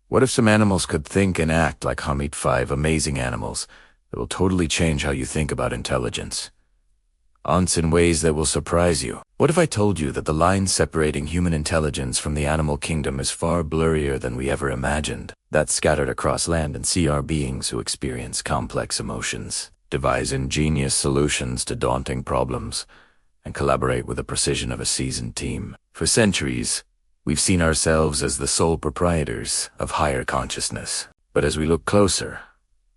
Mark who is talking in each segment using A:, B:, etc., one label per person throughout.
A: What if some animals could think and act like Hamid 5 amazing animals that will totally change how you think about intelligence? Aunts in ways that will surprise you. What if I told you that the line separating human intelligence from the animal kingdom is far blurrier than we ever imagined? That scattered across land and sea are beings who experience complex emotions, devise ingenious solutions to daunting problems, and collaborate with the precision of a seasoned team. For centuries, we've seen ourselves as the sole proprietors of higher consciousness. But as we look closer,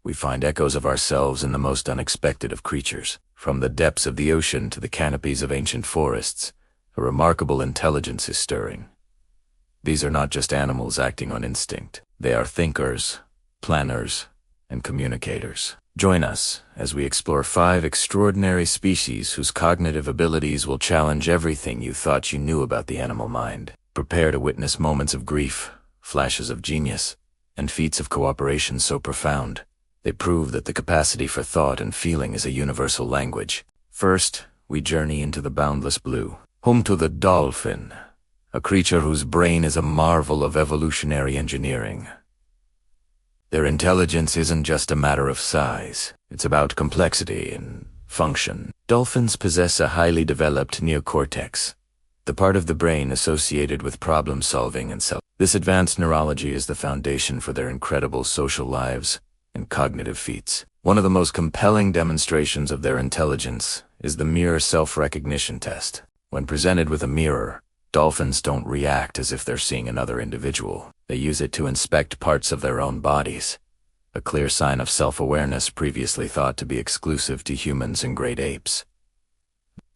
A: we find echoes of ourselves in the most unexpected of creatures. From the depths of the ocean to the canopies of ancient forests, a remarkable intelligence is stirring. These are not just animals acting on instinct. They are thinkers, planners, and communicators. Join us as we explore 5 extraordinary species whose cognitive abilities will challenge everything you thought you knew about the animal mind. Prepare to witness moments of grief, flashes of genius, and feats of cooperation so profound they prove that the capacity for thought and feeling is a universal language. First, we journey into the boundless blue, home to the dolphin, a creature whose brain is a marvel of evolutionary engineering. Their intelligence isn't just a matter of size, it's about complexity and function. Dolphins possess a highly developed neocortex, the part of the brain associated with problem-solving and self. This advanced neurology is the foundation for their incredible social lives and cognitive feats. One of the most compelling demonstrations of their intelligence is the mirror self-recognition test. When presented with a mirror, dolphins don't react as if they're seeing another individual. They use it to inspect parts of their own bodies, a clear sign of self-awareness previously thought to be exclusive to humans and great apes.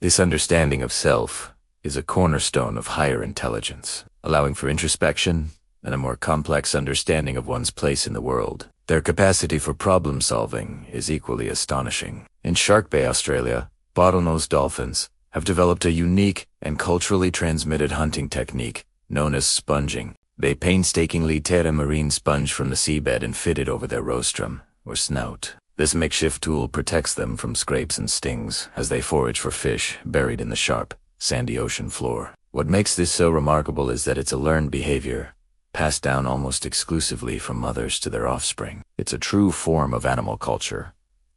A: This understanding of self is a cornerstone of higher intelligence, allowing for introspection and a more complex understanding of one's place in the world. Their capacity for problem-solving is equally astonishing. In Shark Bay, Australia, bottlenose dolphins have developed a unique and culturally transmitted hunting technique known as sponging. They painstakingly tear a marine sponge from the seabed and fit it over their rostrum, or snout. This makeshift tool protects them from scrapes and stings as they forage for fish buried in the sharp, sandy ocean floor. What makes this so remarkable is that it's a learned behavior, passed down almost exclusively from mothers to their offspring. It's a true form of animal culture,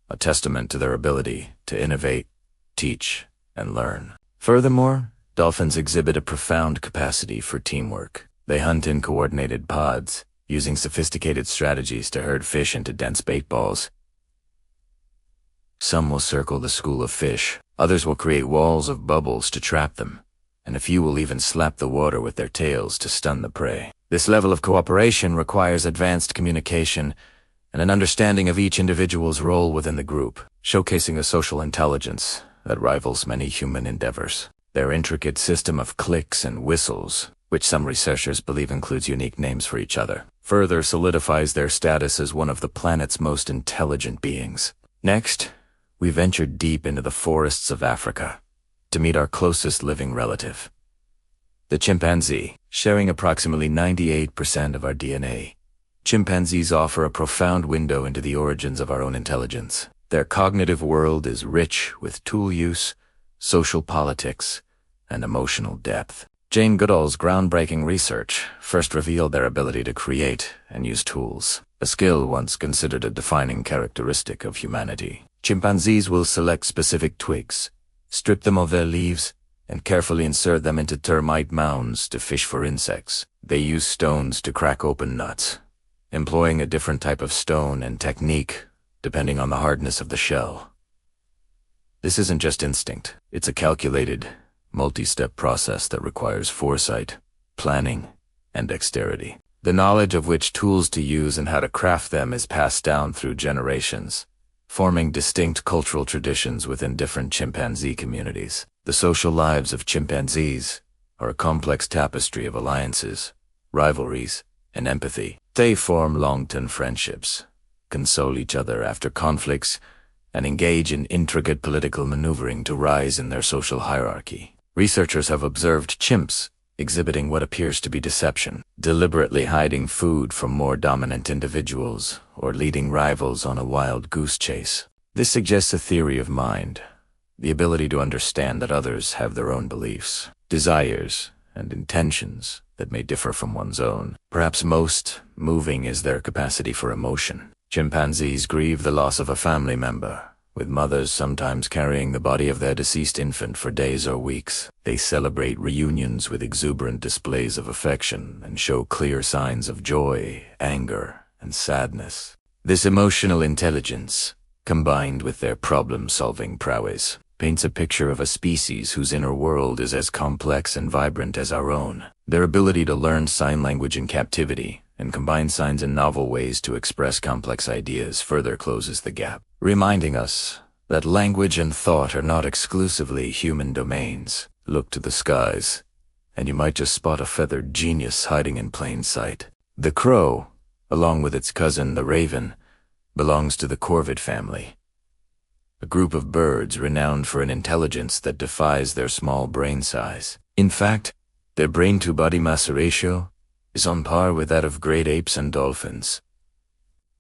A: a testament to their ability to innovate, teach, and learn. Furthermore, dolphins exhibit a profound capacity for teamwork. They hunt in coordinated pods, using sophisticated strategies to herd fish into dense bait balls. Some will circle the school of fish, others will create walls of bubbles to trap them, and a few will even slap the water with their tails to stun the prey. This level of cooperation requires advanced communication and an understanding of each individual's role within the group, showcasing a social intelligence that rivals many human endeavors. Their intricate system of clicks and whistles, which some researchers believe includes unique names for each other, further solidifies their status as one of the planet's most intelligent beings. Next, we ventured deep into the forests of Africa to meet our closest living relative, the chimpanzee. Sharing approximately 98% of our DNA, chimpanzees offer a profound window into the origins of our own intelligence. Their cognitive world is rich with tool use, social politics, and emotional depth. Jane Goodall's groundbreaking research first revealed their ability to create and use tools, a skill once considered a defining characteristic of humanity. Chimpanzees will select specific twigs, strip them of their leaves, and carefully insert them into termite mounds to fish for insects. They use stones to crack open nuts, employing a different type of stone and technique depending on the hardness of the shell. This isn't just instinct, it's a calculated, multi-step process that requires foresight, planning, and dexterity. The knowledge of which tools to use and how to craft them is passed down through generations, forming distinct cultural traditions within different chimpanzee communities. The social lives of chimpanzees are a complex tapestry of alliances, rivalries, and empathy. They form long-term friendships, console each other after conflicts, and engage in intricate political maneuvering to rise in their social hierarchy. Researchers have observed chimps exhibiting what appears to be deception, deliberately hiding food from more dominant individuals or leading rivals on a wild goose chase. This suggests a theory of mind, the ability to understand that others have their own beliefs, desires, and intentions, that may differ from one's own. Perhaps most moving is their capacity for emotion. Chimpanzees grieve the loss of a family member, with mothers sometimes carrying the body of their deceased infant for days or weeks. They celebrate reunions with exuberant displays of affection and show clear signs of joy, anger, and sadness. This emotional intelligence, combined with their problem-solving prowess, paints a picture of a species whose inner world is as complex and vibrant as our own. Their ability to learn sign language in captivity and combine signs in novel ways to express complex ideas further closes the gap, reminding us that language and thought are not exclusively human domains. Look to the skies, and you might just spot a feathered genius hiding in plain sight. The crow, along with its cousin the raven, belongs to the corvid family, a group of birds renowned for an intelligence that defies their small brain size. In fact, their brain-to-body mass ratio is on par with that of great apes and dolphins.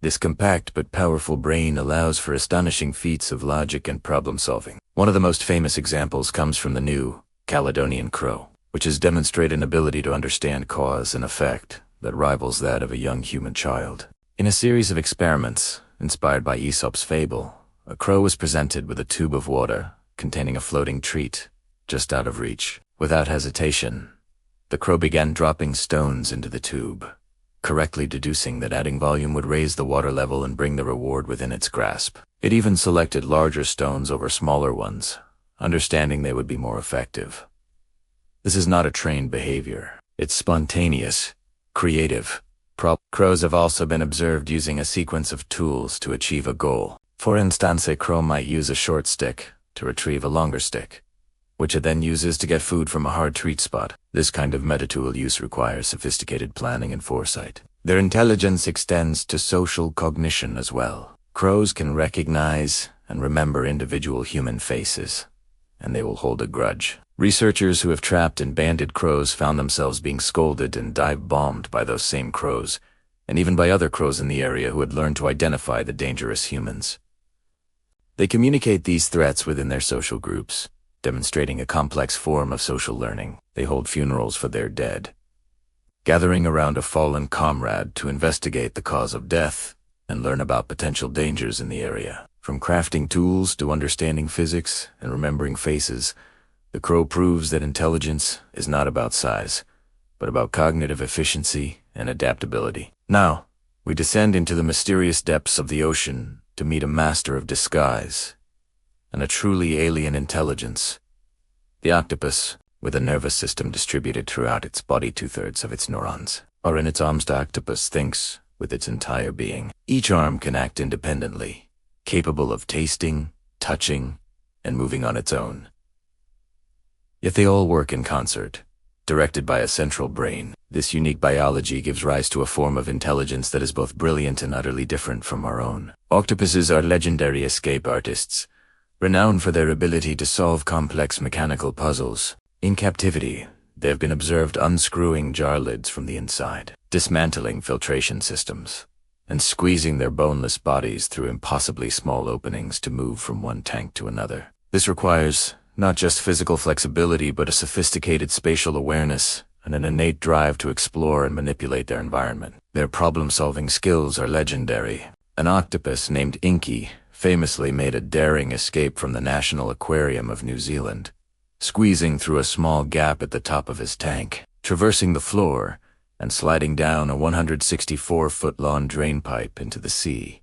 A: This compact but powerful brain allows for astonishing feats of logic and problem-solving. One of the most famous examples comes from the New Caledonian crow, which has demonstrated an ability to understand cause and effect that rivals that of a young human child. In a series of experiments inspired by Aesop's fable, a crow was presented with a tube of water containing a floating treat just out of reach. Without hesitation, the crow began dropping stones into the tube, correctly deducing that adding volume would raise the water level and bring the reward within its grasp. It even selected larger stones over smaller ones, understanding they would be more effective. This is not a trained behavior. It's spontaneous, creative. Crows have also been observed using a sequence of tools to achieve a goal. For instance, a crow might use a short stick to retrieve a longer stick, which it then uses to get food from a hard treat spot. This kind of meta-tool use requires sophisticated planning and foresight. Their intelligence extends to social cognition as well. Crows can recognize and remember individual human faces, and they will hold a grudge. Researchers who have trapped and banded crows found themselves being scolded and dive-bombed by those same crows, and even by other crows in the area who had learned to identify the dangerous humans. They communicate these threats within their social groups, demonstrating a complex form of social learning. They hold funerals for their dead, gathering around a fallen comrade to investigate the cause of death and learn about potential dangers in the area. From crafting tools to understanding physics and remembering faces, the crow proves that intelligence is not about size, but about cognitive efficiency and adaptability. Now, we descend into the mysterious depths of the ocean to meet a master of disguise and a truly alien intelligence. The octopus, with a nervous system distributed throughout its body, 2/3 of its neurons are in its arms. The octopus thinks with its entire being. Each arm can act independently, capable of tasting, touching, and moving on its own. Yet they all work in concert, directed by a central brain. This unique biology gives rise to a form of intelligence that is both brilliant and utterly different from our own. Octopuses are legendary escape artists, renowned for their ability to solve complex mechanical puzzles. In captivity, they have been observed unscrewing jar lids from the inside, dismantling filtration systems, and squeezing their boneless bodies through impossibly small openings to move from one tank to another. This requires not just physical flexibility, but a sophisticated spatial awareness and an innate drive to explore and manipulate their environment. Their problem-solving skills are legendary. An octopus named Inky famously made a daring escape from the National Aquarium of New Zealand, squeezing through a small gap at the top of his tank, traversing the floor, and sliding down a 164-foot-long drainpipe into the sea.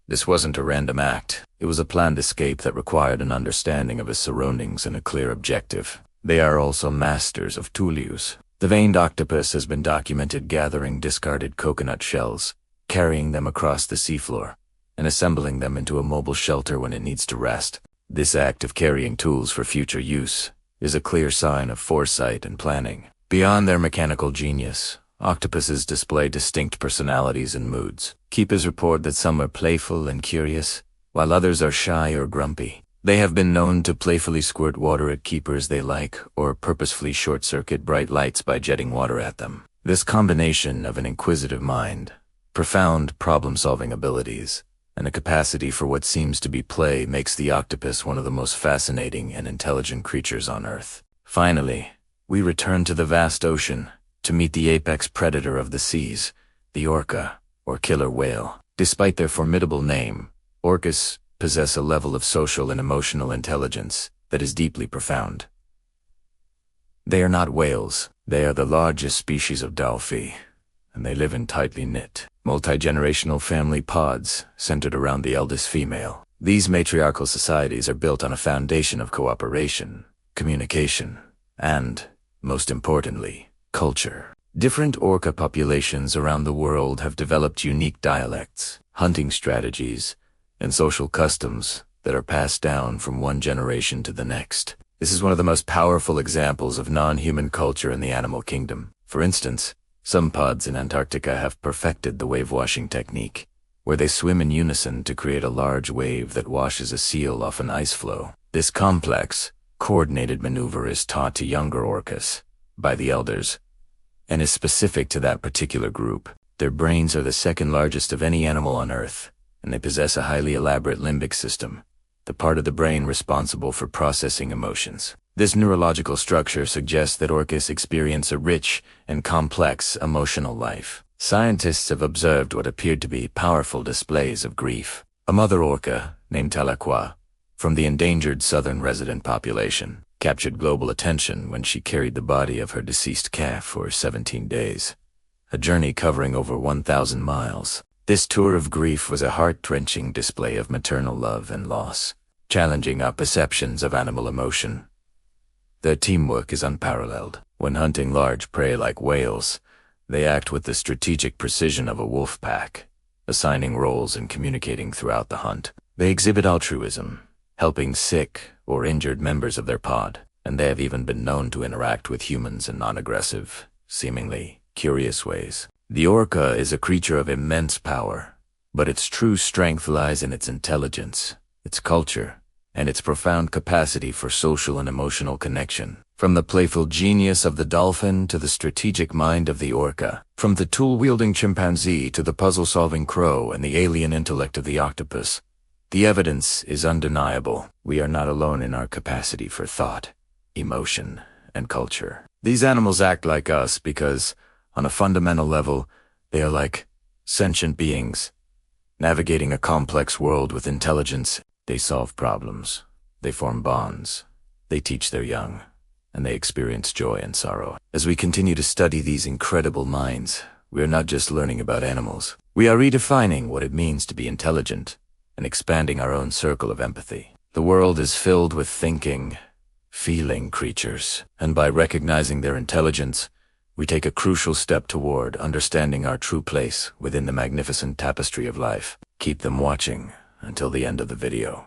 A: This wasn't a random act. It was a planned escape that required an understanding of his surroundings and a clear objective. They are also masters of tool use. The veined octopus has been documented gathering discarded coconut shells, carrying them across the seafloor, and assembling them into a mobile shelter when it needs to rest. This act of carrying tools for future use is a clear sign of foresight and planning. Beyond their mechanical genius, octopuses display distinct personalities and moods. Keepers report that some are playful and curious, while others are shy or grumpy. They have been known to playfully squirt water at keepers they like, or purposefully short-circuit bright lights by jetting water at them. This combination of an inquisitive mind, profound problem-solving abilities, and a capacity for what seems to be play makes the octopus one of the most fascinating and intelligent creatures on Earth. Finally, we return to the vast ocean to meet the apex predator of the seas, the orca, or killer whale. Despite their formidable name, orcas possess a level of social and emotional intelligence that is deeply profound. They are not whales. They are the largest species of dolphin, and they live in tightly knit, multi-generational family pods centered around the eldest female. These matriarchal societies are built on a foundation of cooperation, communication, and, most importantly, culture. Different orca populations around the world have developed unique dialects, hunting strategies, and social customs that are passed down from one generation to the next. This is one of the most powerful examples of non-human culture in the animal kingdom. For instance, some pods in Antarctica have perfected the wave-washing technique, where they swim in unison to create a large wave that washes a seal off an ice floe. This complex, coordinated maneuver is taught to younger orcas by the elders, and is specific to that particular group. Their brains are the second largest of any animal on Earth, and they possess a highly elaborate limbic system, the part of the brain responsible for processing emotions. This neurological structure suggests that orcas experience a rich and complex emotional life. Scientists have observed what appeared to be powerful displays of grief. A mother orca, named Tahlequah, from the endangered southern resident population, captured global attention when she carried the body of her deceased calf for 17 days, a journey covering over 1,000 miles. This tour of grief was a heart-wrenching display of maternal love and loss, challenging our perceptions of animal emotion. Their teamwork is unparalleled. When hunting large prey like whales, they act with the strategic precision of a wolf pack, assigning roles and communicating throughout the hunt. They exhibit altruism, helping sick or injured members of their pod, and they have even been known to interact with humans in non-aggressive, seemingly curious ways. The orca is a creature of immense power, but its true strength lies in its intelligence, its culture, and its profound capacity for social and emotional connection. From the playful genius of the dolphin to the strategic mind of the orca, from the tool-wielding chimpanzee to the puzzle-solving crow and the alien intellect of the octopus, the evidence is undeniable. We are not alone in our capacity for thought, emotion, and culture. These animals act like us because, on a fundamental level, they are like sentient beings, navigating a complex world with intelligence. They solve problems, they form bonds, they teach their young, and they experience joy and sorrow. As we continue to study these incredible minds, we are not just learning about animals. We are redefining what it means to be intelligent and expanding our own circle of empathy. The world is filled with thinking, feeling creatures, and by recognizing their intelligence, we take a crucial step toward understanding our true place within the magnificent tapestry of life. Keep them watching until the end of the video.